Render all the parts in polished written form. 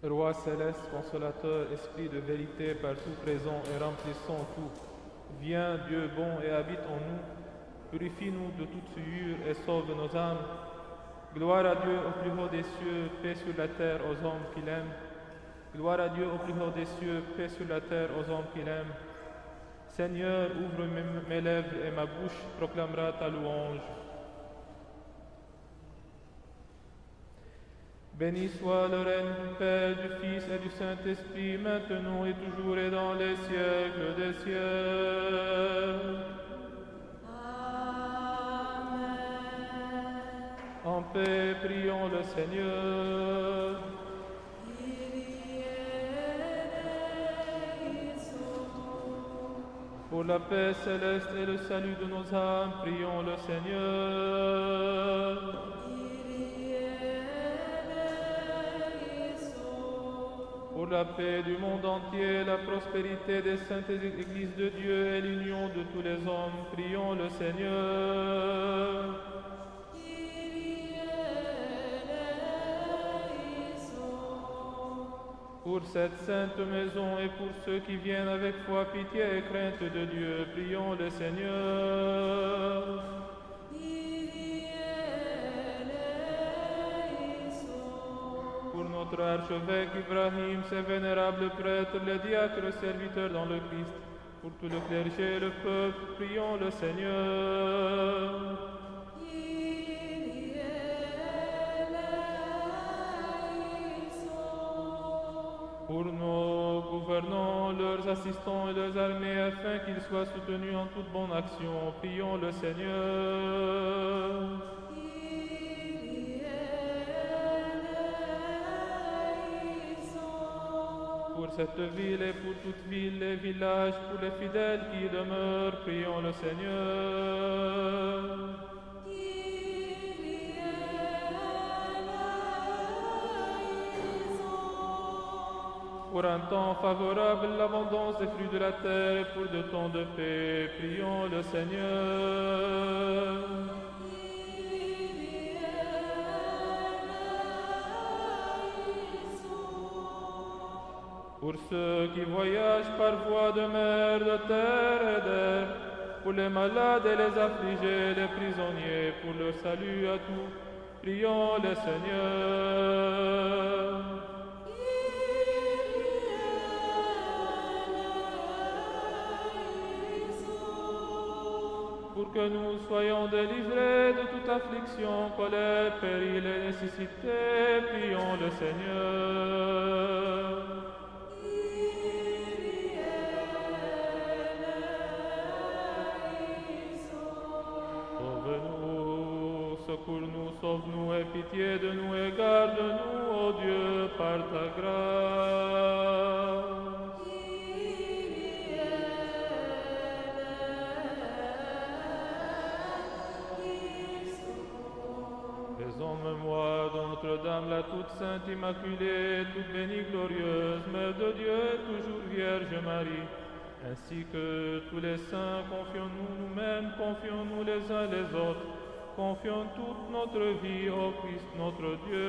Roi céleste, consolateur, esprit de vérité, partout présent et remplissant tout, viens, Dieu bon, et habite en nous, purifie-nous de toute souillure et sauve nos âmes. Gloire à Dieu au plus haut des cieux, paix sur la terre aux hommes qu'il aime. Gloire à Dieu au plus haut des cieux, paix sur la terre aux hommes qu'il aime. Seigneur, ouvre mes lèvres et ma bouche proclamera ta louange. Béni soit le règne du Père, du Fils et du Saint-Esprit, maintenant et toujours et dans les siècles des siècles. Amen. En paix, prions le Seigneur. Pour la paix céleste et le salut de nos âmes, prions le Seigneur. Pour la paix du monde entier, la prospérité des saintes églises de Dieu et l'union de tous les hommes, prions le Seigneur. Pour cette sainte maison et pour ceux qui viennent avec foi, pitié et crainte de Dieu, prions le Seigneur. Pour notre archevêque Ibrahim, ses vénérables prêtres, les diacres serviteurs dans le Christ, pour tout le clergé et le peuple, prions le Seigneur. Pour nos gouvernants, leurs assistants et leurs armées, afin qu'ils soient soutenus en toute bonne action, prions le Seigneur. Pour cette ville et pour toute ville, les villages, pour les fidèles qui y demeurent, prions le Seigneur. Pour un temps favorable, l'abondance des fruits de la terre, et pour de temps de paix, prions le Seigneur. Pour ceux qui voyagent par voie de mer, de terre et d'air, pour les malades et les affligés, les prisonniers, pour leur salut à tous, prions le Seigneur. Pour que nous soyons délivrés de toute affliction, colère, péril et nécessité, prions le Seigneur. Sauve-nous, secours-nous, sauve-nous, aie pitié de nous et garde-nous, ô Dieu, par ta grâce. Faisons mémoire de Notre-Dame, la toute sainte Immaculée, toute bénie, glorieuse, Mère de Dieu, toujours Vierge Marie, ainsi que tous les saints, confions-nous nous-mêmes, confions-nous les uns les autres, confions toute notre vie au Christ notre Dieu.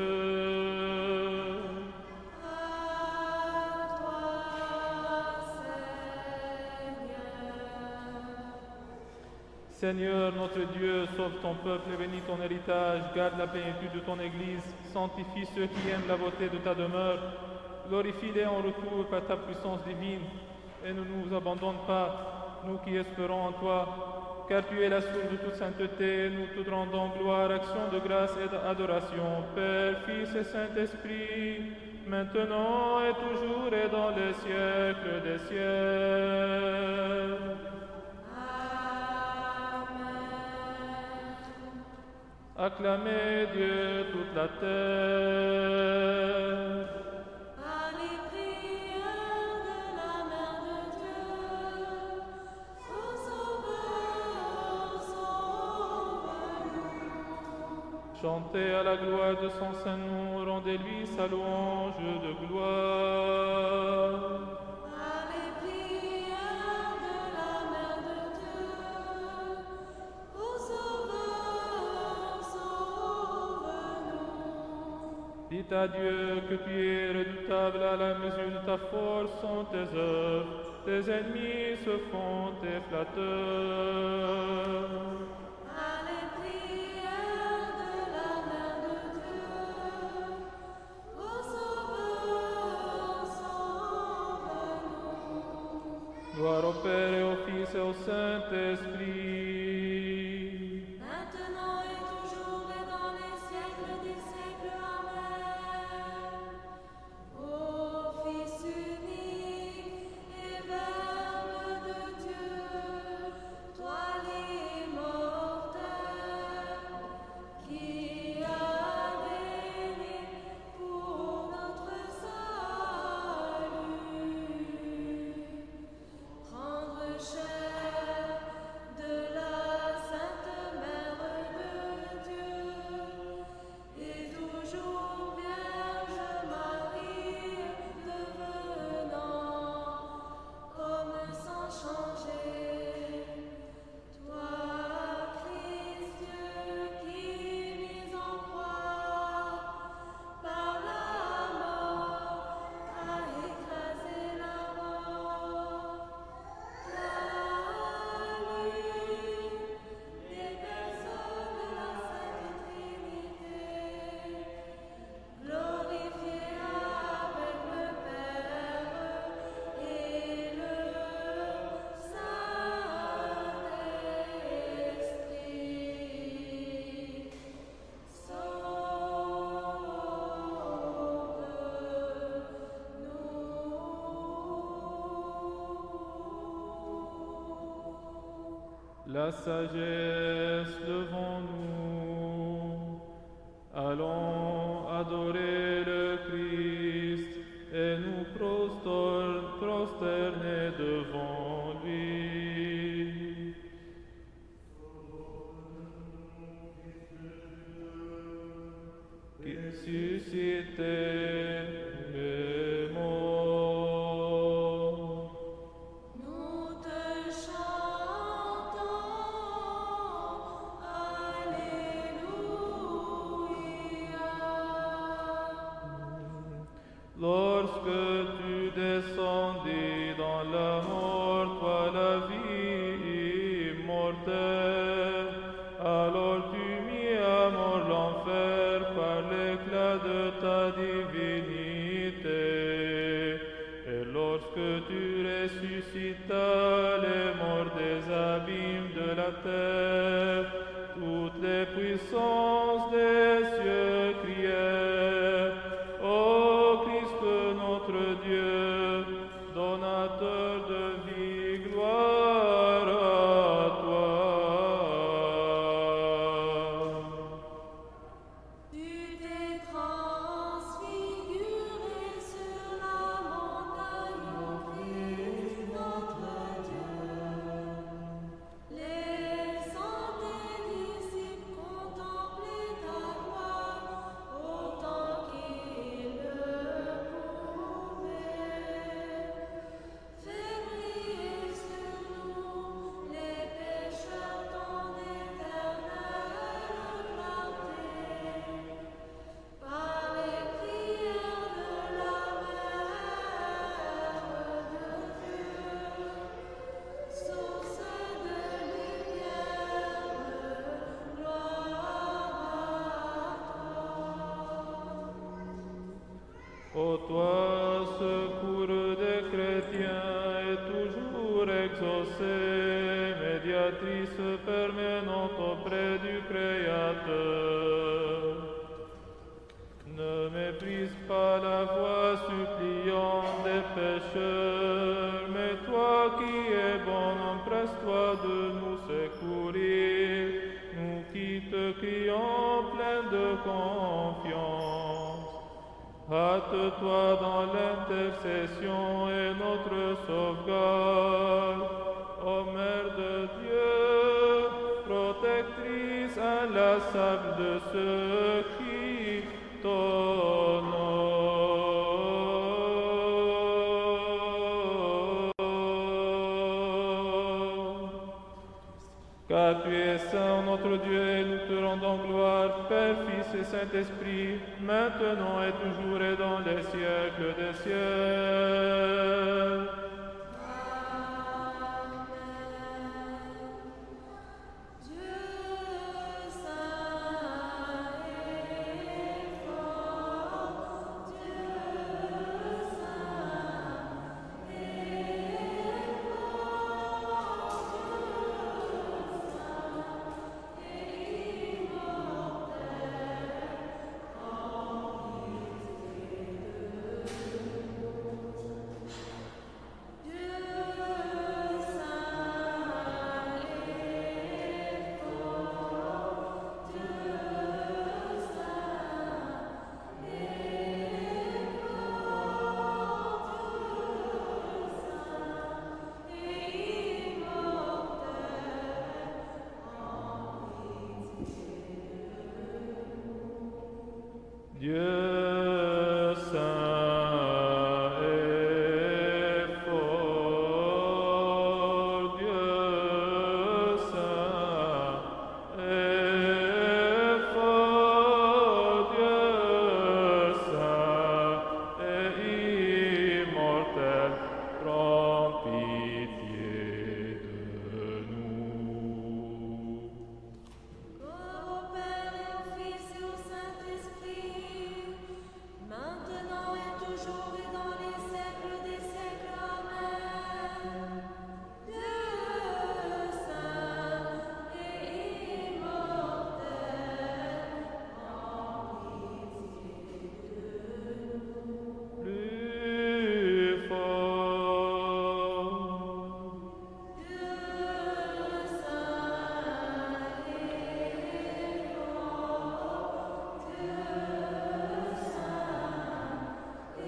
Seigneur notre Dieu, sauve ton peuple et bénis ton héritage, garde la plénitude de ton Église, sanctifie ceux qui aiment la beauté de ta demeure, glorifie-les en retour par ta puissance divine, et ne nous abandonne pas, nous qui espérons en toi, car tu es la source de toute sainteté, nous te rendons gloire, action de grâce et d'adoration, Père, Fils et Saint-Esprit, maintenant et toujours et dans les siècles des siècles. Acclamez Dieu toute la terre. Par les prières de la Mère de Dieu, ô Sauveur, sauve-nous. Chantez à la gloire de son saint nom, rendez-lui sa louange de gloire. Par les prières de la Mère de Dieu, ô Sauveur, sauve-nous. Dis à Dieu que tu es redoutable à la mesure de ta force sont tes œuvres. Tes ennemis se font tes flatteurs. À les prières de la Mère de Dieu, ô Sauveur, sauve-nous. Gloire au Père et au Fils et au Saint-Esprit. Maintenant et toujours et dans les siècles des siècles. Amen. Ô Fils unique et Verbe de Dieu, toi l'immortel, qui as béni pour notre salut, prendre chair de la Sainte Mère de Dieu, et toujours Vierge Marie devenant comme sans changer. Toi, Christ Dieu, qui mis en croix par la mort, a écrasé la mort. La lune des personnes de la Sainte Trinité, glorifiée avec le Père et le Saint-Esprit, sauve-nous. La sagesse devant nous. Allons adorer le Christ et nous prosterner devant lui. Qui suscitait les morts. Nous te chantons, Alléluia. Lorsque tu descendis dans la mort, toi la vie immortelle, alors tu mis à mort l'enfer par l'éclat de ta divinité. Et lorsque tu ressuscitas les morts des abîmes de la terre, toutes les puissances des cieux crièrent: Ô Christ notre Dieu, donateur de vie, gloire à toi. Tu t'es transfiguré sur la montagne, ô Christ notre Dieu. Laissant tes disciples contempler ta gloire autant qu'ils le pouvaient. Fais briller sur nous, les pécheurs, ton éternelle clarté. Par les prières de la Mère de Dieu, source de lumière, gloire à toi. Ô toi, secours des chrétiens et toujours exaucé, médiatrice permanente auprès du Créateur. Ne méprise pas la voix suppliante des pécheurs, mais toi qui es bon, empresse-toi de nous secourir, nous qui te crions plein de confiance. Hâte-toi dans l'intercession et notre sauvegarde, ô Mère de Dieu, protectrice inlassable de ceux qui t'honorent. Car tu es saint, notre Dieu, et nous te rendons gloire, Père, Fils et Saint-Esprit, maintenant et toujours et dans les siècles des siècles. Dieu saint et fort, Dieu saint et Dieu saint et fort, Dieu saint et fort, Dieu saint et immortel, prends pitié de nous. Gloire au Père et au Fils et au Saint-Esprit, maintenant et toujours et dans les siècles des siècles. Amen. Dieu saint et immortel, Plus fort. Dieu saint et fort, Dieu saint et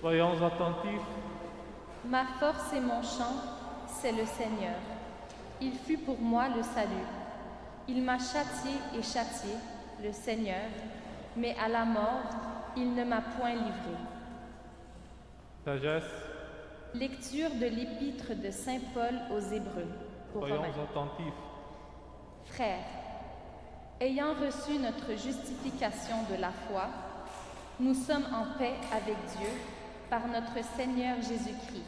Soyons attentifs. Ma force et mon chant, c'est le Seigneur. Il fut pour moi le salut. Il m'a châtié et châtié, le Seigneur, mais à la mort, il ne m'a point livré. Sagesse, Lecture de l'épître de Saint Paul aux Hébreux. Aux soyons Romains. attentifs. Frères, ayant reçu notre justification de la foi, nous sommes en paix avec Dieu par notre Seigneur Jésus-Christ,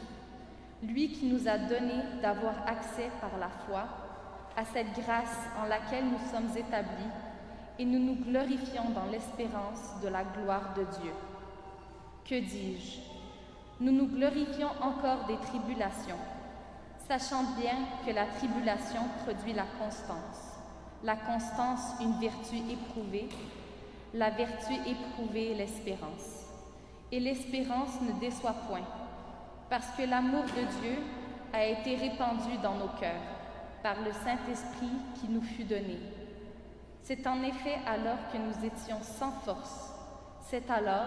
lui qui nous a donné d'avoir accès par la foi à cette grâce en laquelle nous sommes établis, et nous nous glorifions dans l'espérance de la gloire de Dieu. Que dis-je? Nous nous glorifions encore des tribulations, sachant bien que la tribulation produit la constance une vertu éprouvée, la vertu éprouvée l'espérance. Et l'espérance ne déçoit point, parce que l'amour de Dieu a été répandu dans nos cœurs par le Saint-Esprit qui nous fut donné. C'est en effet alors que nous étions sans force, c'est alors,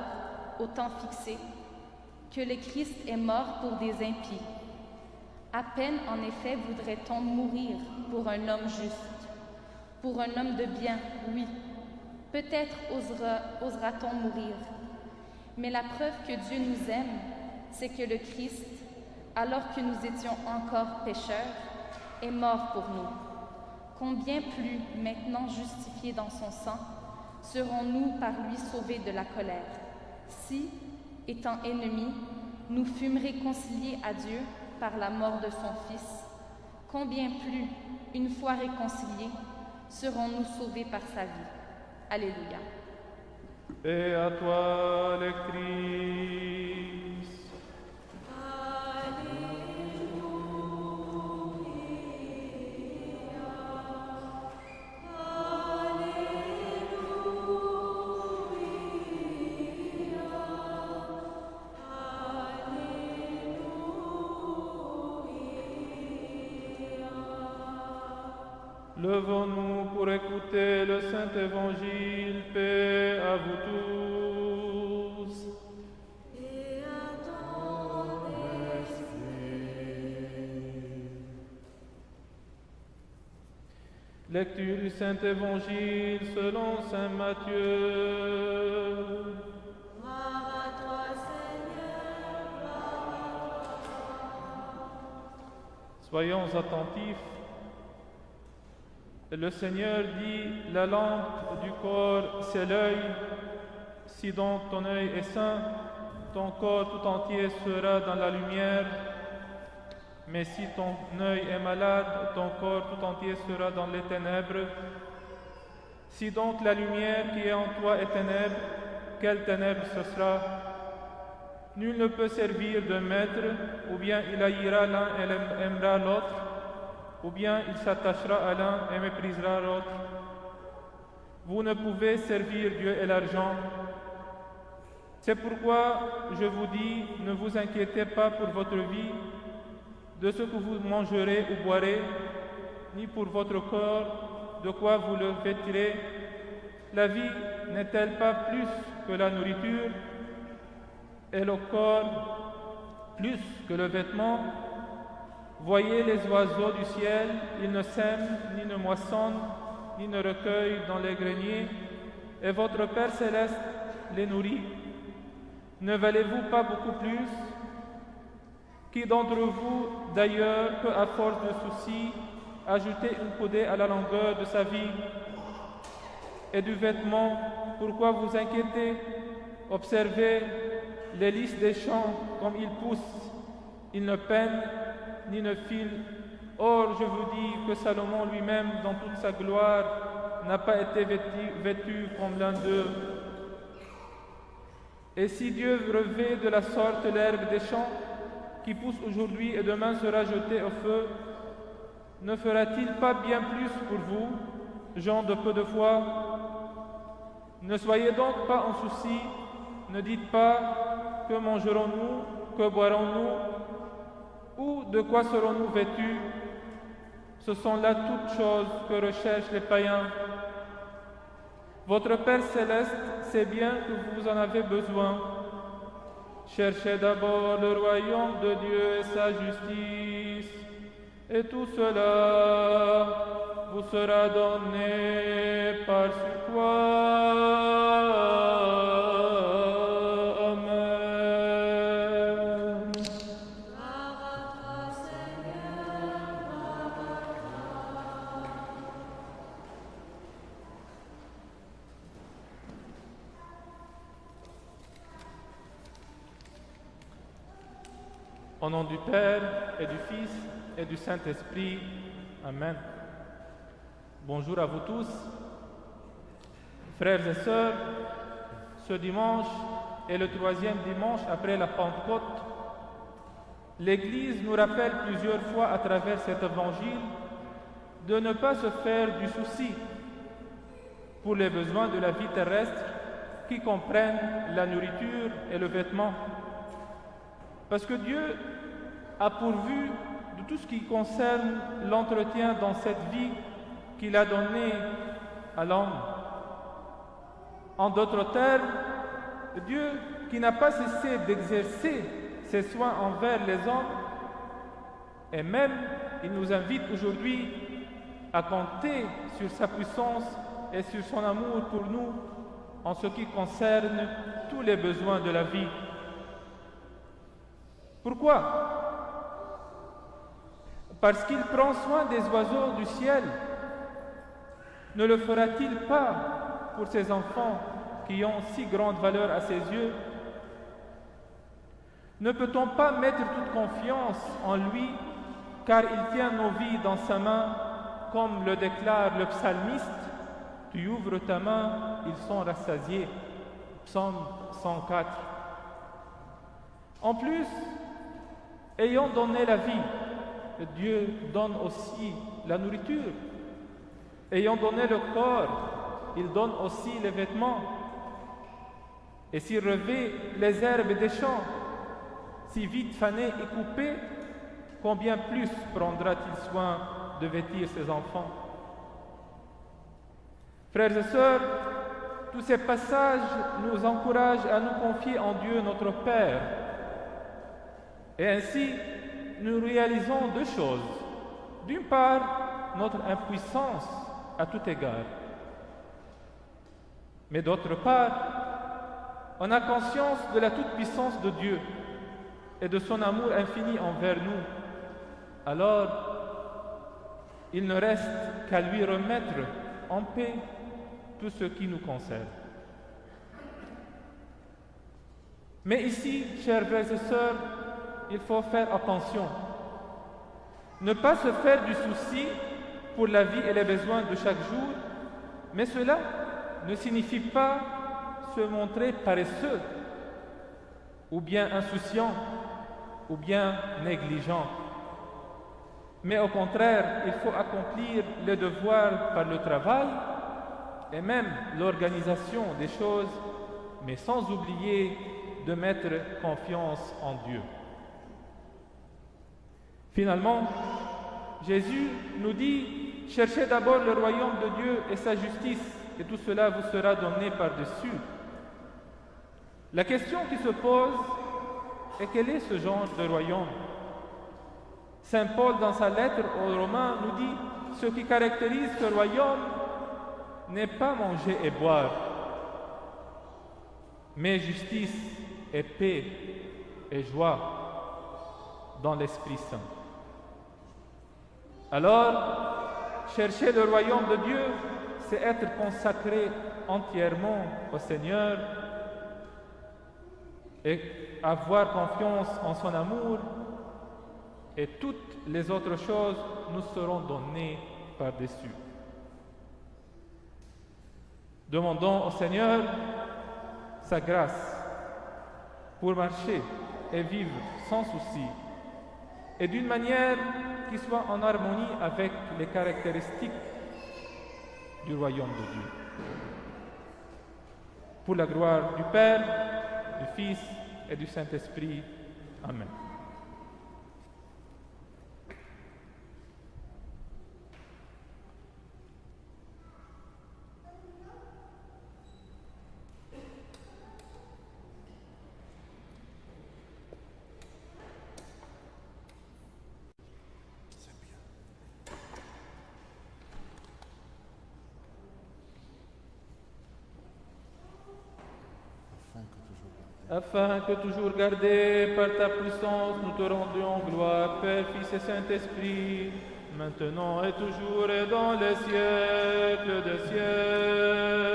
au temps fixé, que le Christ est mort pour des impies. À peine en effet voudrait-on mourir pour un homme juste, pour un homme de bien, oui. Peut-être osera-t-on mourir. Mais la preuve que Dieu nous aime, c'est que le Christ, alors que nous étions encore pécheurs, est mort pour nous. Combien plus, maintenant justifiés dans son sang, serons-nous par lui sauvés de la colère? Si, étant ennemis, nous fûmes réconciliés à Dieu par la mort de son Fils, combien plus, une fois réconciliés, serons-nous sauvés par sa vie? Alléluia. Et à toi, lectrice. Levons-nous pour écouter le Saint Évangile, paix à vous tous. et à ton esprit. Lecture du Saint-Évangile selon saint Matthieu. Gloire à toi, Seigneur, gloire à toi. Soyons attentifs. Le Seigneur dit, la lampe du corps, c'est l'œil. Si donc ton œil est sain, ton corps tout entier sera dans la lumière. Mais si ton œil est malade, ton corps tout entier sera dans les ténèbres. Si donc la lumière qui est en toi est ténèbre, quelle ténèbre ce sera? Nul ne peut servir de maître, ou bien il haïra l'un et aimera l'autre, ou bien il s'attachera à l'un et méprisera l'autre. Vous ne pouvez servir Dieu et l'argent. C'est pourquoi je vous dis, ne vous inquiétez pas pour votre vie, de ce que vous mangerez ou boirez, ni pour votre corps, de quoi vous le vêtirez. La vie n'est-elle pas plus que la nourriture, et le corps plus que le vêtement? Voyez les oiseaux du ciel, ils ne sèment, ni ne moissonnent, ni ne recueillent dans les greniers, et votre Père céleste les nourrit. Ne valez-vous pas beaucoup plus? Qui d'entre vous, d'ailleurs, peut, à force de soucis, ajouter une coudée à la longueur de sa vie? Et du vêtement, pourquoi vous inquiétez? Observez les lys des champs comme ils poussent. Ils ne peinent ni ne filent. Or, je vous dis que Salomon lui-même, dans toute sa gloire, n'a pas été vêtu comme l'un d'eux. Et si Dieu revêt de la sorte l'herbe des champs, qui pousse aujourd'hui et demain sera jeté au feu, ne fera-t-il pas bien plus pour vous, gens de peu de foi? Ne soyez donc pas en souci, ne dites pas que mangerons-nous, que boirons-nous, ou de quoi serons-nous vêtus? Ce sont là toutes choses que recherchent les païens. Votre Père céleste sait bien que vous en avez besoin. Cherchez d'abord le royaume de Dieu et sa justice, et tout cela vous sera donné par sur toi. Amen. Gloire à toi, Seigneur, gloire à toi. Au nom du Père et du Fils et du Saint-Esprit. Amen. Bonjour à vous tous. Frères et sœurs, ce dimanche est le 3e dimanche après la Pentecôte. L'Église nous rappelle plusieurs fois à travers cet évangile de ne pas se faire du souci pour les besoins de la vie terrestre qui comprennent la nourriture et le vêtement. Parce que Dieu a pourvu de tout ce qui concerne l'entretien dans cette vie qu'il a donnée à l'homme. En d'autres termes, Dieu qui n'a pas cessé d'exercer ses soins envers les hommes, et même il nous invite aujourd'hui à compter sur sa puissance et sur son amour pour nous en ce qui concerne tous les besoins de la vie. Pourquoi? Parce qu'il prend soin des oiseaux du ciel. Ne le fera-t-il pas pour ses enfants qui ont si grande valeur à ses yeux? Ne peut-on pas mettre toute confiance en lui, car il tient nos vies dans sa main, comme le déclare le psalmiste? Tu ouvres ta main, ils sont rassasiés. Psaume 104. En plus, ayant donné la vie, Dieu donne aussi la nourriture. Ayant donné le corps, il donne aussi les vêtements. Et s'il revêt les herbes des champs, si vite fanées et coupées, combien plus prendra-t-il soin de vêtir ses enfants? Frères et sœurs, tous ces passages nous encouragent à nous confier en Dieu notre Père. Et ainsi, nous réalisons deux choses. D'une part, notre impuissance à tout égard. Mais d'autre part, on a conscience de la toute-puissance de Dieu et de son amour infini envers nous. Alors, il ne reste qu'à lui remettre en paix tout ce qui nous concerne. Mais ici, chers frères et sœurs, il faut faire attention. Ne pas se faire du souci pour la vie et les besoins de chaque jour, mais cela ne signifie pas se montrer paresseux, ou bien insouciant, ou bien négligent. Mais au contraire, il faut accomplir les devoirs par le travail et même l'organisation des choses, mais sans oublier de mettre confiance en Dieu. Finalement, Jésus nous dit, cherchez d'abord le royaume de Dieu et sa justice, et tout cela vous sera donné par-dessus. La question qui se pose est quel est ce genre de royaume? Saint Paul, dans sa lettre aux Romains, nous dit, ce qui caractérise ce royaume n'est pas manger et boire, mais justice et paix et joie dans l'Esprit Saint. Alors, chercher le royaume de Dieu, c'est être consacré entièrement au Seigneur et avoir confiance en son amour, et toutes les autres choses nous seront données par-dessus. Demandons au Seigneur sa grâce pour marcher et vivre sans souci et d'une manière qui soit en harmonie avec les caractéristiques du royaume de Dieu. Pour la gloire du Père, du Fils et du Saint-Esprit. Amen. Afin que toujours gardés par ta puissance, nous te rendions gloire, Père, Fils et Saint-Esprit, maintenant et toujours et dans les siècles des siècles.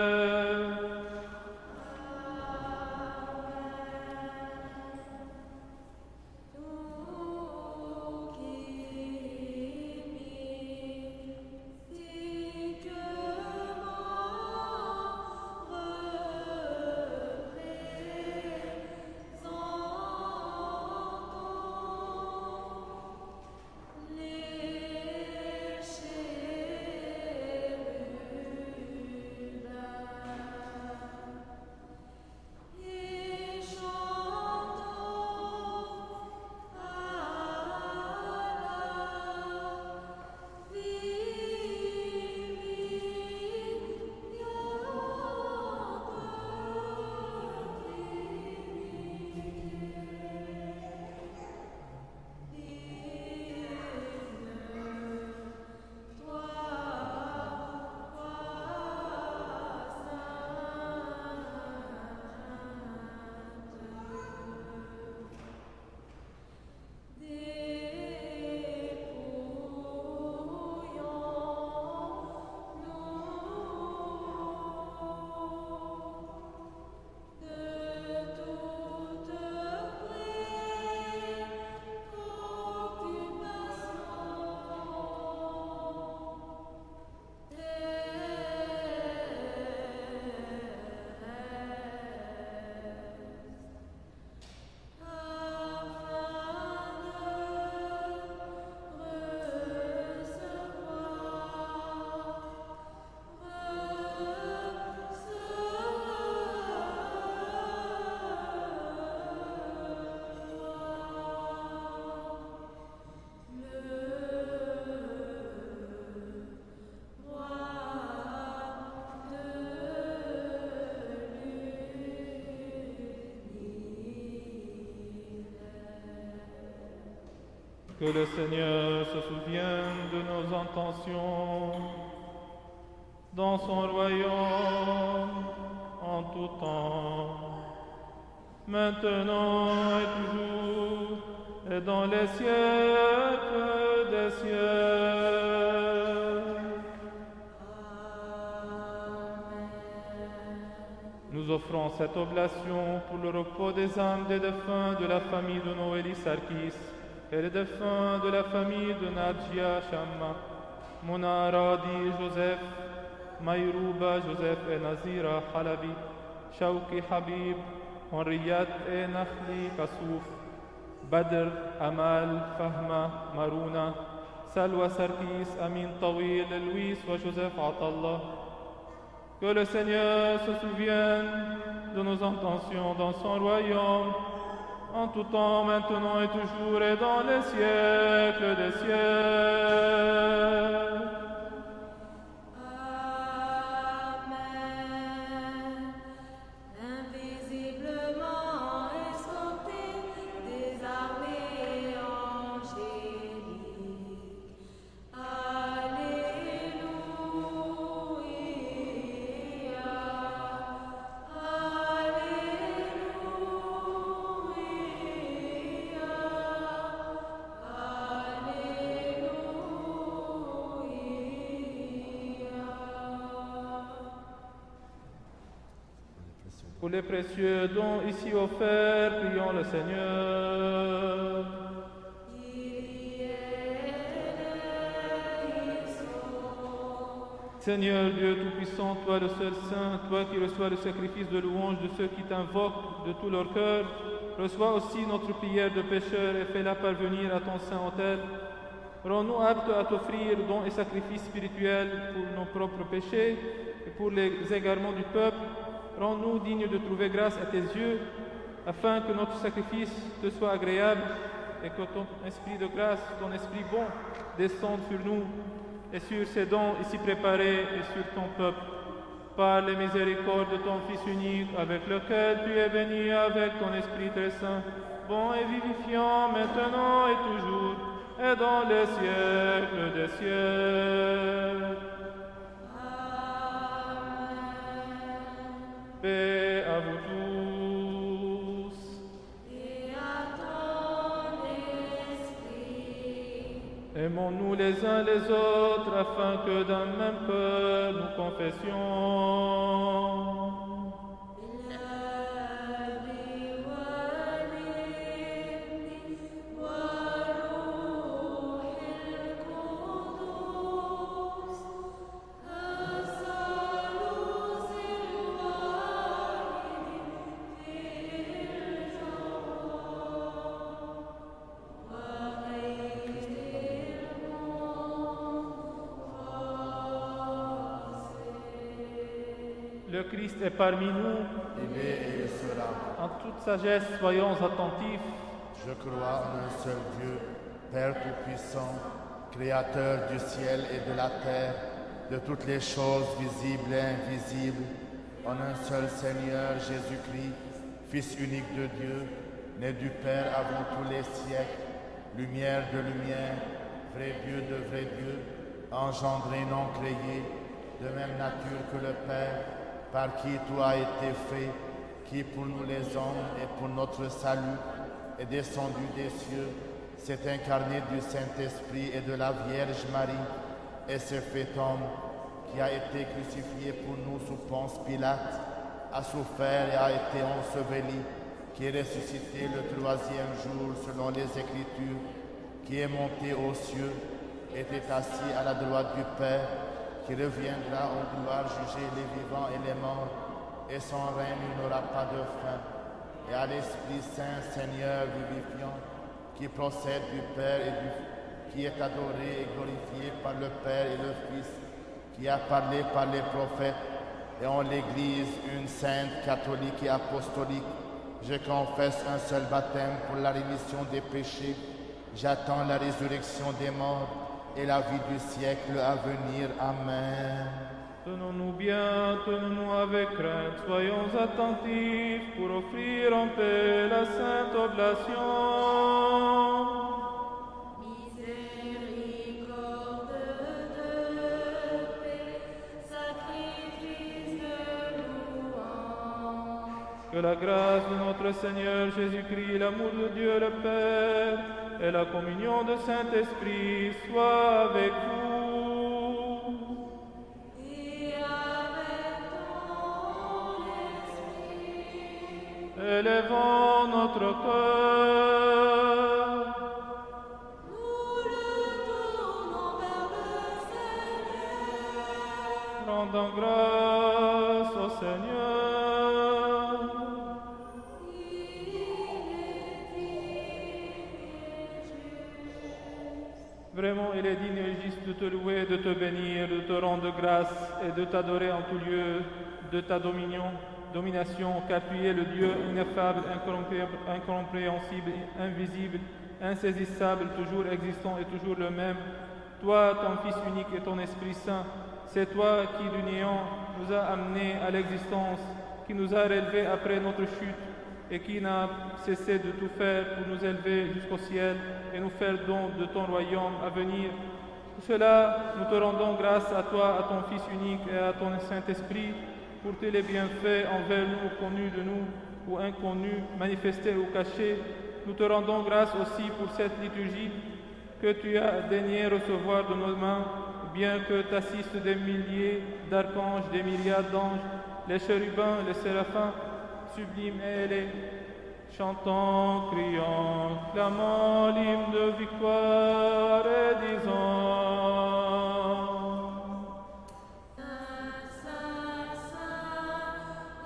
Que le Seigneur se souvienne de nos intentions. dans son royaume, en tout temps, maintenant et toujours, et dans les siècles des siècles. Nous offrons cette oblation pour le repos des âmes des défunts de la famille de Noélie Sarkis et les défunts de la famille de Nadjia Shamma, Mona Radi Joseph, Mayrouba Joseph et Nazira Halabi, Shauki Habib, Henriette et Nakhli Kassouf, Badr, Amal, Fahma, Marouna, Salwa Sarkis, Amin Tawil, Louis et Joseph Atallah. Que le Seigneur se souvienne de nos intentions dans son royaume, en tout temps, maintenant et toujours, et dans les siècles des siècles. Amen. Invisiblement escorté des armées angéliques. Alléluia. Pour les précieux dons ici offerts, prions le Seigneur. Seigneur Dieu Tout-Puissant, toi le seul Saint, toi qui reçois le sacrifice de louange de ceux qui t'invoquent de tout leur cœur, reçois aussi notre prière de pécheurs et fais-la parvenir à ton saint autel. Rends-nous aptes à t'offrir dons et sacrifices spirituels pour nos propres péchés et pour les égarements du peuple. Rends-nous dignes de trouver grâce à tes yeux, afin que notre sacrifice te soit agréable et que ton esprit de grâce, ton esprit bon, descende sur nous et sur ces dons ici préparés et sur ton peuple. Par les miséricordes de ton Fils unique, avec lequel tu es béni avec ton Esprit très saint, bon et vivifiant, maintenant et toujours, et dans les siècles des siècles. Paix à vous tous. Et à ton esprit. Aimons-nous les uns les autres afin que d'un même cœur nous confessions. Le Christ est parmi nous. Il est et il sera. En toute sagesse, soyons attentifs. Je crois en un seul Dieu, Père Tout-Puissant, Créateur du ciel et de la terre, de toutes les choses visibles et invisibles, en un seul Seigneur Jésus-Christ, Fils unique de Dieu, né du Père avant tous les siècles, lumière de lumière, vrai Dieu de vrai Dieu, engendré non créé, de même nature que le Père, par qui tout a été fait, qui pour nous les hommes et pour notre salut est descendu des cieux, s'est incarné du Saint-Esprit et de la Vierge Marie, et s'est fait homme, qui a été crucifié pour nous sous Ponce Pilate, a souffert et a été enseveli, qui est ressuscité le troisième jour selon les Écritures, qui est monté aux cieux, était assis à la droite du Père, qui reviendra en gloire juger les vivants et les morts, et son règne n'aura pas de fin. Et à l'Esprit Saint, Seigneur vivifiant, qui procède du Père et qui est adoré et glorifié par le Père et le Fils, qui a parlé par les prophètes, et en l'Église, une sainte, catholique et apostolique, je confesse un seul baptême pour la rémission des péchés. J'attends la résurrection des morts et la vie du siècle à venir. Amen. Tenons-nous bien, tenons-nous avec crainte, soyons attentifs pour offrir en paix la sainte oblation. Miséricorde de paix, sacrifice Que la grâce de notre Seigneur Jésus-Christ, l'amour de Dieu le Père et la communion du Saint-Esprit soient avec vous. Et avec ton esprit, Élevons notre cœur. nous le tournons vers le Seigneur. Rendons grâce au Seigneur. Vraiment, il est digne et juste de te louer, de te bénir, de te rendre grâce et de t'adorer en tout lieu de ta domination, car tu es le Dieu ineffable, incompréhensible, invisible, insaisissable, toujours existant et toujours le même. Toi, ton Fils unique et ton Esprit Saint, c'est toi qui du néant nous a amenés à l'existence, qui nous a relevés après notre chute et qui n'a cessé de tout faire pour nous élever jusqu'au ciel et nous faire don de ton royaume à venir. Pour cela, nous te rendons grâce à toi, à ton Fils unique et à ton Saint-Esprit, pour tous les bienfaits envers nous, connus de nous ou inconnus, manifestés ou cachés. Nous te rendons grâce aussi pour cette liturgie que tu as daigné recevoir de nos mains, bien que t'assistent des milliers d'archanges, des milliards d'anges, les chérubins, les séraphins, sublimes et ailés, chantant, criant, clamant l'hymne de victoire et disant: Saint, Saint, Saint,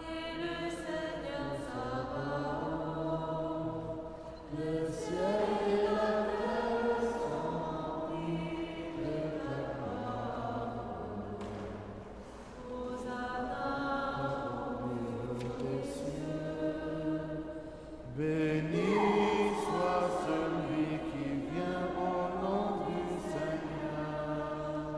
est le Seigneur Sabaoth. Le ciel et la terre sont remplis de ta gloire. Hosanna Au milieu des cieux, béni soit celui qui vient au nom du Seigneur.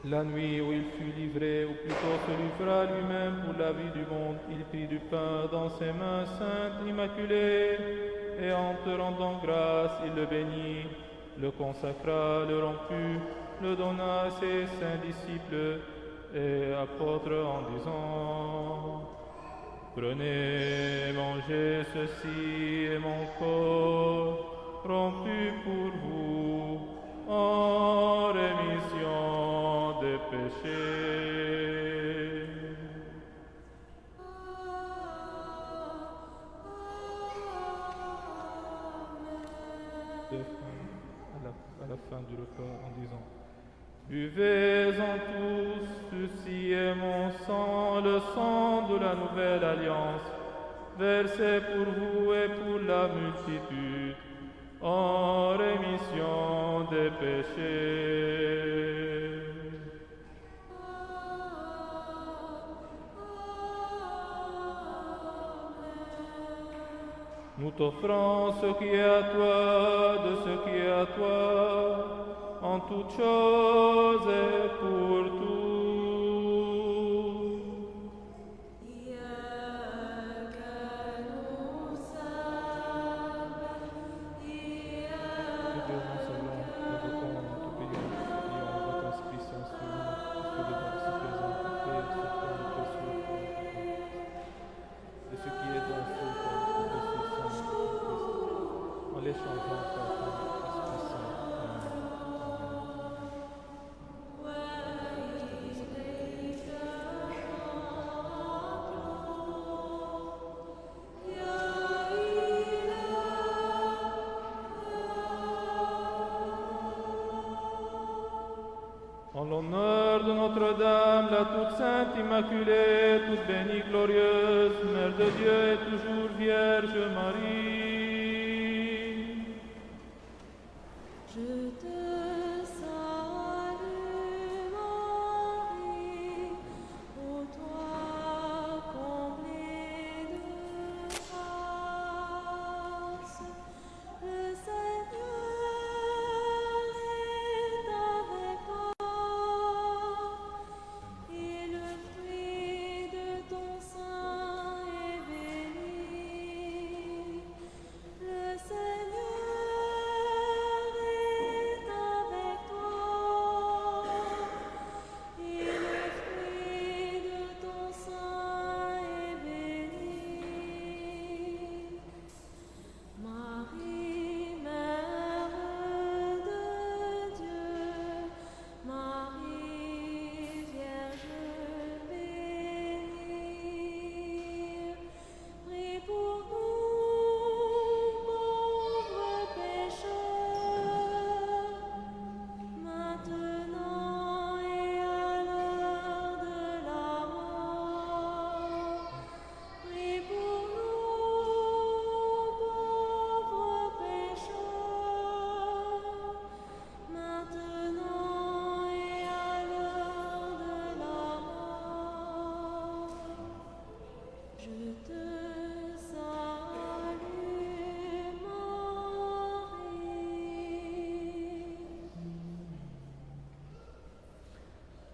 La nuit où il fut livré, ou plutôt se livra lui-même pour la vie du monde, il prit du pain dans ses mains saintes, immaculées, et en te rendant grâce, il le bénit, le consacra, le romput, le donna à ses saints disciples et apôtres en disant: Prenez, mangez, ceci est mon corps, rompu pour vous, en rémission des péchés. À la fin du repas en disant: Buvez-en tous, ceci est mon sang, le sang de la nouvelle alliance, versé pour vous et pour la multitude, en rémission des péchés. Nous t'offrons ce qui est à toi, de ce qui est à toi, en toutes choses et pour tout. Dieu que nous sommes, Dieu Que Dieu nous salue, l'évoquons en tout pays, prions votre Esprit Saint sur nous, que le don se présente et fait sur toi notre souffle, de ce qui est dans ce temps, de ce Saint Christ, en l'échangeant par ton Esprit Saint. En l'honneur de Notre-Dame, la toute sainte Immaculée, toute bénie, glorieuse, Mère de Dieu et toujours Vierge Marie. Je te salue, Marie, ô toi comblée de grâce. Le Seigneur est avec toi, et le fruit de ton sein est béni.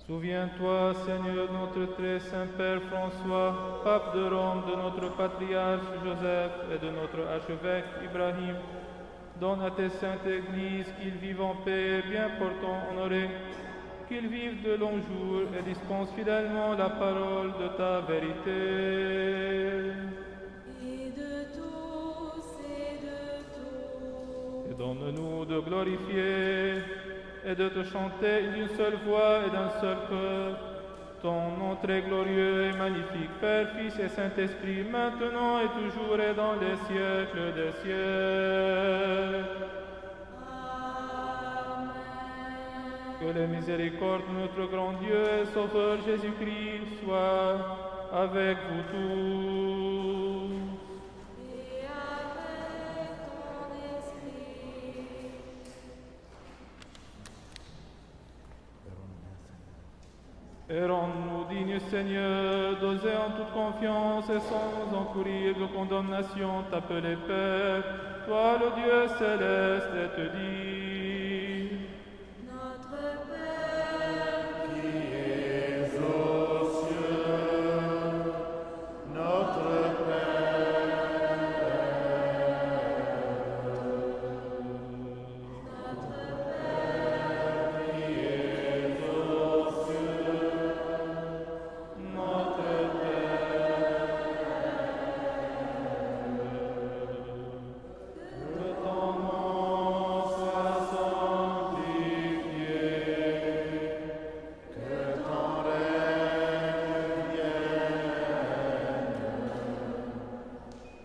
Souviens-toi, Seigneur, de notre très saint Père François, pape de Rome, de notre patriarche Joseph et de notre archevêque Ibrahim. Donne à tes saintes églises qu'ils vivent en paix et bien portant honorés, qu'ils vivent de longs jours et dispensent fidèlement la parole de ta vérité. Et de tous et de tous. Et donne-nous de glorifier et de te chanter d'une seule voix et d'un seul cœur, ton nom très glorieux et magnifique, Père, Fils et Saint-Esprit, maintenant et toujours et dans les siècles des siècles. Amen. Que les miséricordes de notre grand Dieu et Sauveur Jésus-Christ soient avec vous tous. Et avec ton esprit. Et rends-nous dignes, Seigneur, d'oser en toute confiance et sans encourir de condamnation t'appeler Père, toi le Dieu céleste, et te dire: Notre Père, Qui es aux cieux, notre que ton nom soit sanctifié, que ton règne vienne,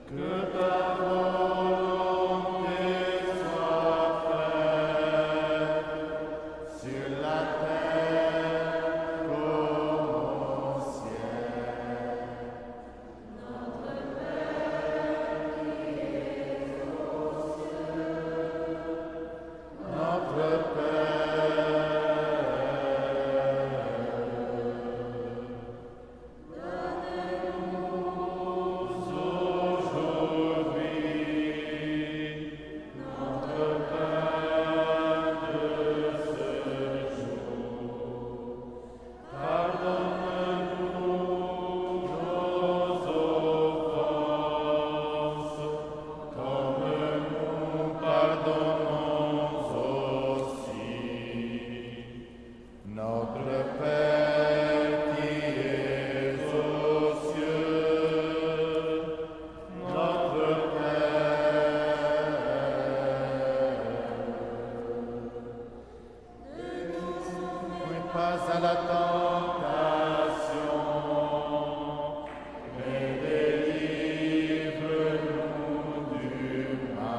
que ta volonté soit faite sur la terre comme au ciel. Notre aujourd'hui notre pain de ce jour. Pardonne-nous nos offenses, comme nous pardonnons aussi. Notre Père qui es aux cieux, notre Père, ne pas à la tentation, mais délivre-nous du mal.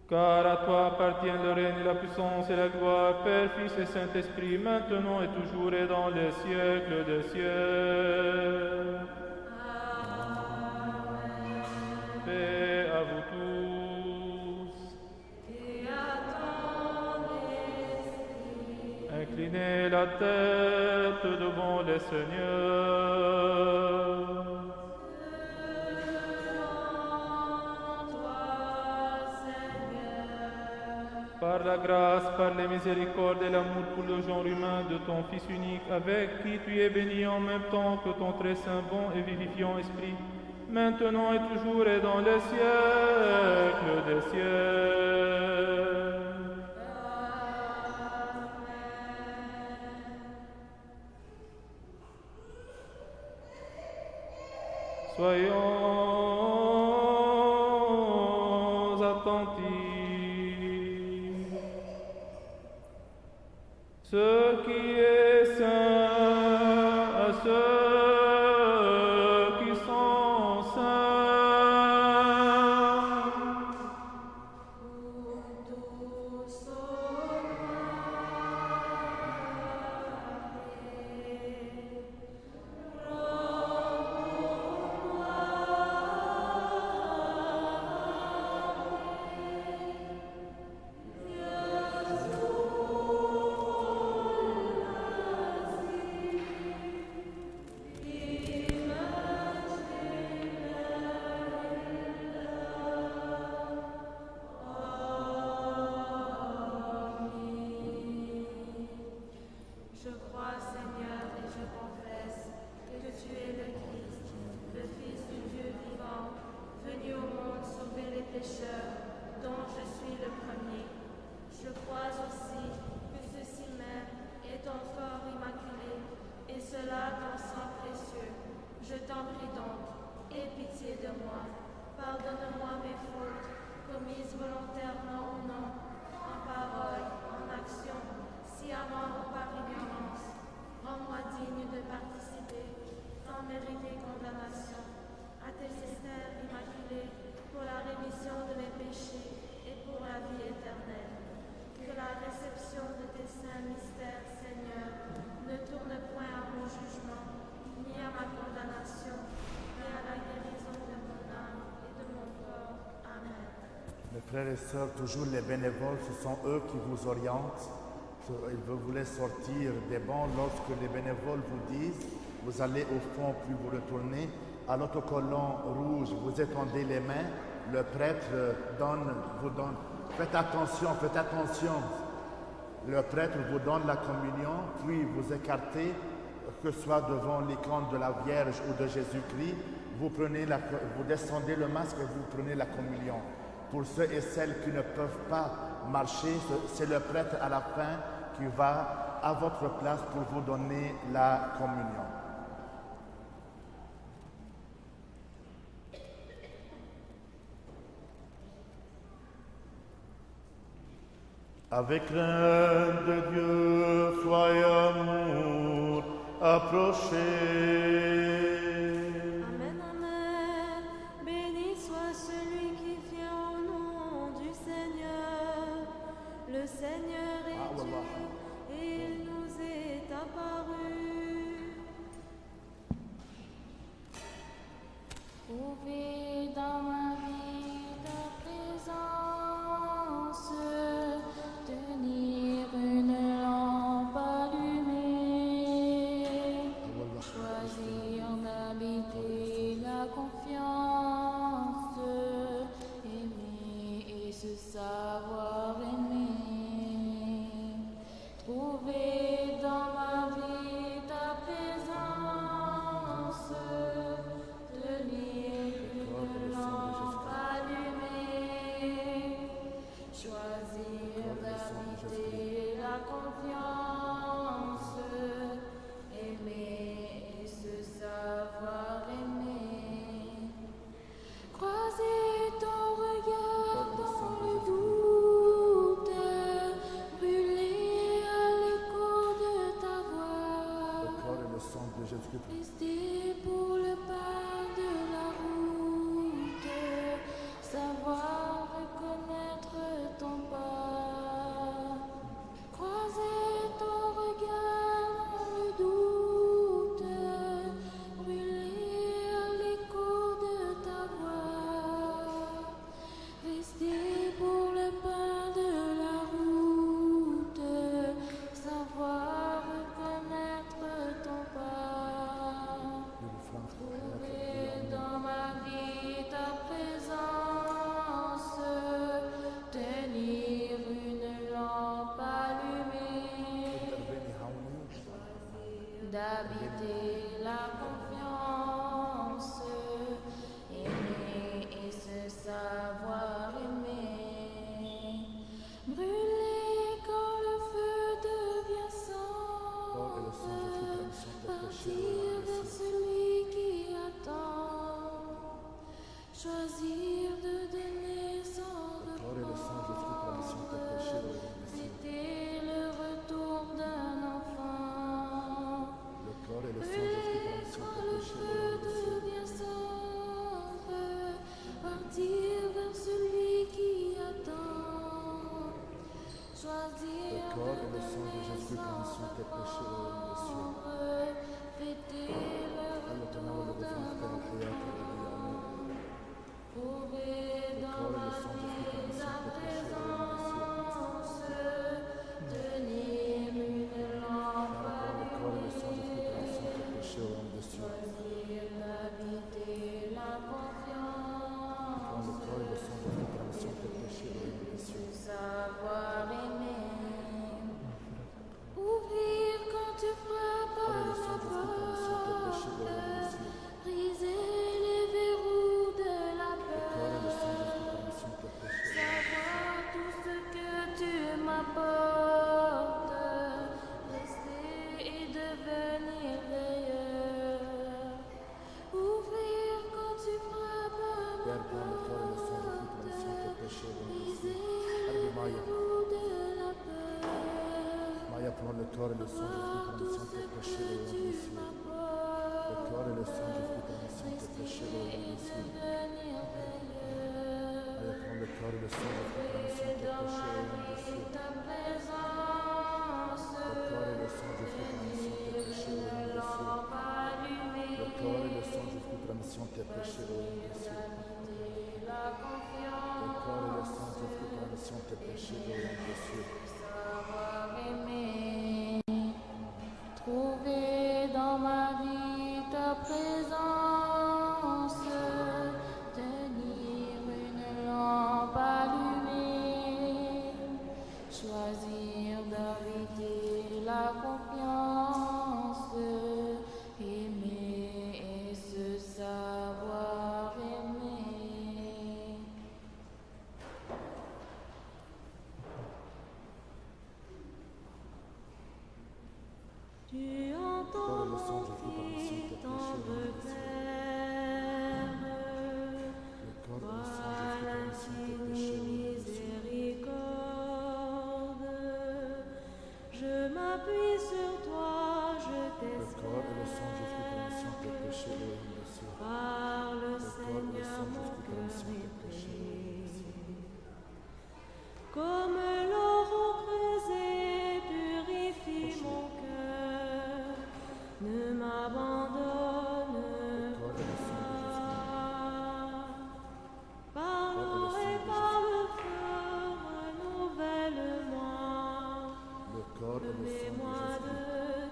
Car à toi appartiennent le règne, la puissance et la gloire, Père, Fils et Saint-Esprit, maintenant et toujours et dans les siècles des siècles. Paix à vous tous. et à ton esprit. Inclinez la tête devant le Seigneur. Devant toi, Seigneur. Par la grâce, par les miséricordes et l'amour pour le genre humain de ton Fils unique, avec qui tu es béni en même temps que ton très saint, bon et vivifiant Esprit, maintenant et toujours et dans les siècles des siècles. Soyons attentifs. Ce qui est saint à ceux qui sont saints. Tous au Frères et sœurs, toujours les bénévoles, ce sont eux qui vous orientent. Ils vous laissent sortir des bancs. Lorsque les bénévoles vous disent, vous allez au fond, puis vous retournez. À l'autocollant rouge, vous étendez les mains. Le prêtre vous donne. Faites attention, faites attention. Le prêtre vous donne la communion, puis vous écartez, que ce soit devant l'icône de la Vierge ou de Jésus-Christ. Vous descendez le masque et vous prenez la communion. Pour ceux et celles qui ne peuvent pas marcher, c'est le prêtre à la fin qui va à votre place pour vous donner la communion. Avec crainte de Dieu, foi et amour, approchez. Amen, Amen. Béni soit celui qui vient au nom du Seigneur. Le Seigneur est Dieu et il nous est apparu. Trouvez dans ma vie ta présence, tenir une lampe allumée, choisir d'habiter la confiance, aimer et se savoir aimer. Trouvez dans ma vie ta présence, tenir une lampe allumée, choisir d'habiter la confiance, aimer et se savoir aimer. Croiser ton regard dans le doute, brûler à l'écho de ta voix. Le corps et le sang de Jésus-Christ. Rester pour le pas de la route, savoir reconnaître ton pas. Croiser ton regard dans le doute, brûler à l'écho de ta voix. Rester pour le pas de la route, savoir reconnaître ton pas. Trouver dans ma vie ta présence, tenir une lampe allumée, d'habiter la confiance, aimer et se savoir aimer, brûler quand le feu devient sombre, partir vers celui qui attend, choisir de donner sans reprendre, c'était le retour d'un enfant. Brûler quand le feu devient sombre, partir vers celui qui attend, choisir de donner sans reprendre, fêter le retour d'un enfant. Trouver dans ma vie ta présence, tenir une lampe allumée, choisir d'habiter la confiance, se savoir aimer. Ouvrir quand tu frappes à la porte, briser les verrous de la peur, savoir tout ce que tu m'apportes, rester et devenir meilleur. Ouvrir quand tu frappes à la porte, briser les verrous de la peur. Maya, prends le corps et le sang de Jésus, tes péchés au nom de Jésus. Le corps et le sang de Jésus, tes péchés au nom de Jésus. Maya, prends le corps et le sang de Jésus, tes péchés au nom de Jésus. Ta présence, Le corps et le sang de Jésus, tes péchés au nom de Jésus. lampe allumée, Le corps et le sang de Jésus, tes péchés au nom de Jésus. d'habiter la Le confiance, corps et le sang de m'appuie sur toi, je Le corps et le sang de Jésus pour la rémission de tes t'espère. péchés et la blessure. Par le Le corps et le Seigneur, sang de mon Jésus pour la cœur rémission de est tes péchés et la blessure. pris. Comme l'or creusé purifie mon cœur, ne m'abandonne Le corps et le sang de Jésus. pas. Par l'eau et par le feu, renouvelle-moi. Le corps et le sang de Mets-moi Jésus. de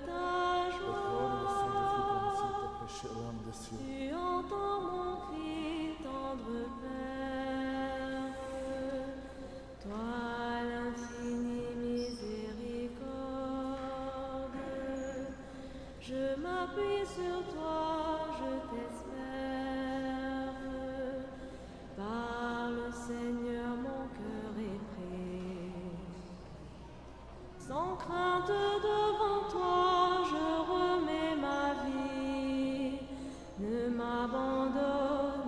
ta Le corps et le sang de Jésus pour la rémission de joie. tes péchés et la blessure. Tu entends mon cri, tendre Père. Toi, l'infinie miséricorde. Je m'appuie sur toi, je t'espère. Par le Seigneur, mon cœur est prêt. Sans crainte devant toi, je remets ma vie. Ne m'abandonne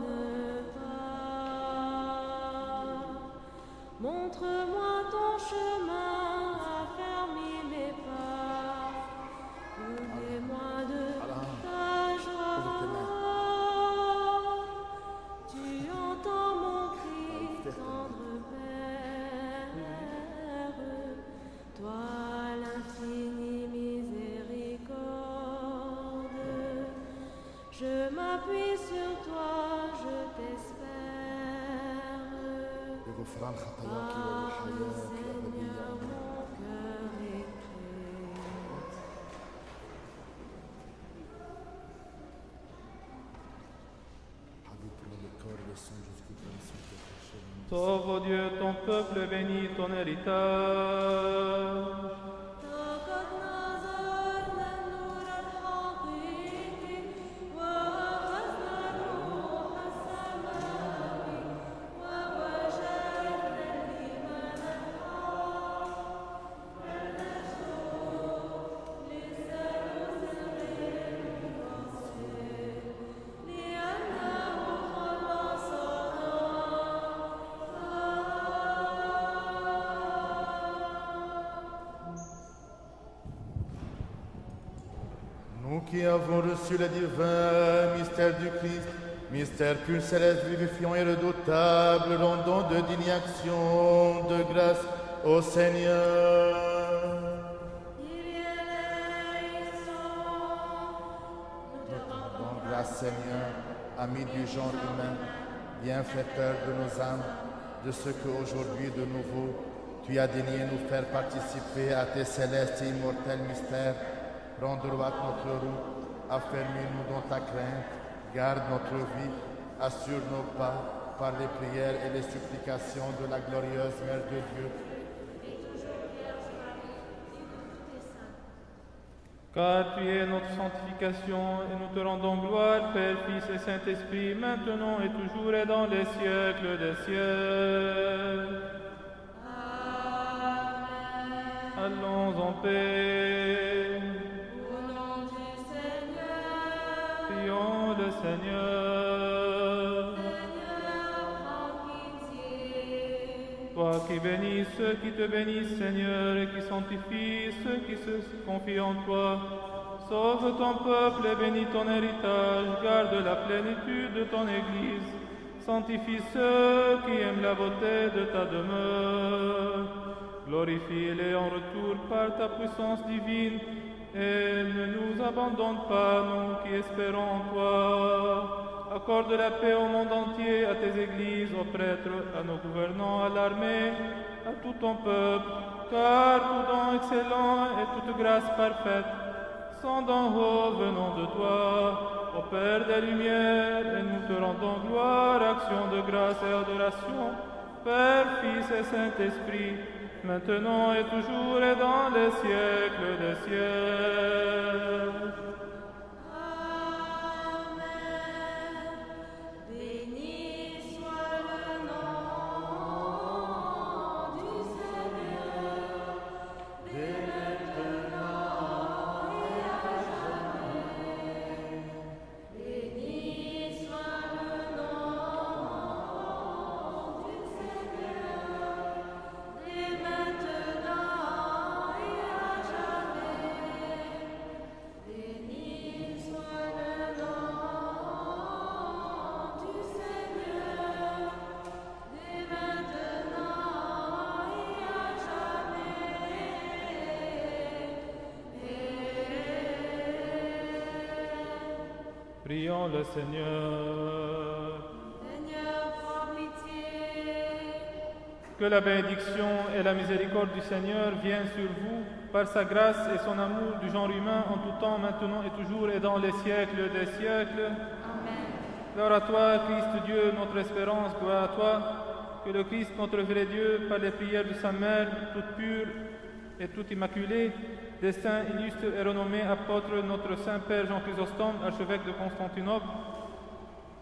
pas. Montre-moi ton chemin, affermis mes pas. Conduis-moi de ta joie. Tu entends mon cri, tendre Père. Toi, l'infinie miséricorde. Je m'appuie sur toi, je t'espère. بغفران خطاياك Par le وللحياة Seigneur, الأبدية. mon cœur est prêt. Habite pour le corps et le sang de Jésus pour la rémission de tes péchés et la blessure. Sauve, ô Dieu, ton peuple, bénis ton héritage. لقد نظرنا النور الحقيقي وأخذنا الروح السماوي ووجدنا الإيمان الحق فنشكر للثالوث غير المنفصل لأنه Nous qui avons reçu le divin mystère du Christ, mystère pur, céleste, vivifiant et redoutable, rendons de dignes actions de grâce au Seigneur. Nous te rendons grâce, Seigneur, ami du genre humain, bienfaiteur de nos âmes, de ce qu'aujourd'hui de nouveau tu as daigné nous faire participer à tes célestes et immortels mystères. Prends de droite notre route, affermis-nous dans ta crainte, garde notre vie, assure nos pas par les prières et les supplications de la glorieuse Mère de Dieu. Car tu es notre sanctification et nous te rendons gloire, Père, Fils et Saint-Esprit, maintenant et toujours et dans les siècles des siècles. Allons en paix. Au nom du Seigneur, Prions le Seigneur. Seigneur, prends pitié. Toi qui bénis ceux qui te bénissent, Seigneur, et qui sanctifies ceux qui se confient en toi, sauve ton peuple et bénis ton héritage, garde la plénitude de ton Église, sanctifie ceux qui aiment la beauté de ta demeure, glorifie-les en retour par ta puissance divine, et ne nous abandonne pas, nous qui espérons en toi. Accorde la paix au monde entier, à tes églises, aux prêtres, à nos gouvernants, à l'armée, à tout ton peuple, car tout don excellent et toute grâce parfaite sont d'en haut venant de toi, ô Père des Lumières, et nous te rendons gloire, action de grâce et adoration, Père, Fils et Saint-Esprit, maintenant et toujours et dans les siècles des siècles. Amen. Béni soit le nom du Seigneur, dès maintenant et à jamais. Béni soit le nom du Seigneur, dès maintenant et à jamais. Prions le Seigneur. Seigneur, prends pitié. Que la bénédiction et la miséricorde du Seigneur viennent sur vous, par sa grâce et son amour du genre humain, en tout temps, maintenant et toujours, et dans les siècles des siècles. Amen. Gloire à toi, Christ Dieu, notre espérance, gloire à toi. Que le Christ, notre vrai Dieu, par les prières de sa mère, toute pure et toute immaculée, des saints illustres et renommés apôtres, notre Saint Père Jean Chrysostome, archevêque de Constantinople,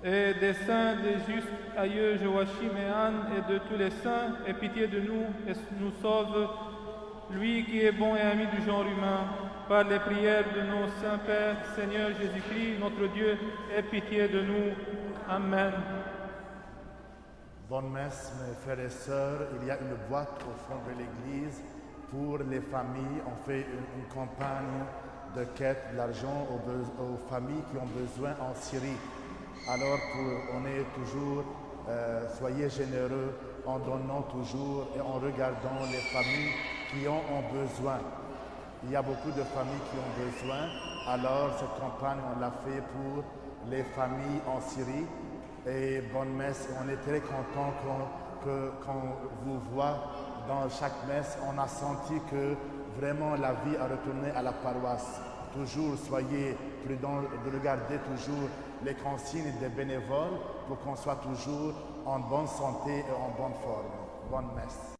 et des saints, des justes aïeux Joachim et Anne, et de tous les saints, aie pitié de nous et nous sauve, lui qui est bon et ami du genre humain, par les prières de nos saints Pères, Seigneur Jésus-Christ, notre Dieu, aie pitié de nous. Amen. Bonne messe, mes frères et sœurs. Il y a une boîte au fond de l'église pour les familles. On fait une campagne de quête d'argent aux familles qui ont besoin en Syrie. Alors, on est toujours, soyez généreux en donnant toujours et en regardant les familles qui ont besoin. Il y a beaucoup de familles qui ont besoin. Alors, cette campagne, on l'a fait pour les familles en Syrie. Et bonne messe, on est très content quand vous voit dans chaque messe, on a senti que vraiment la vie a retourné à la paroisse. Toujours soyez prudents de regarder toujours les consignes des bénévoles pour qu'on soit toujours en bonne santé et en bonne forme. Bonne messe.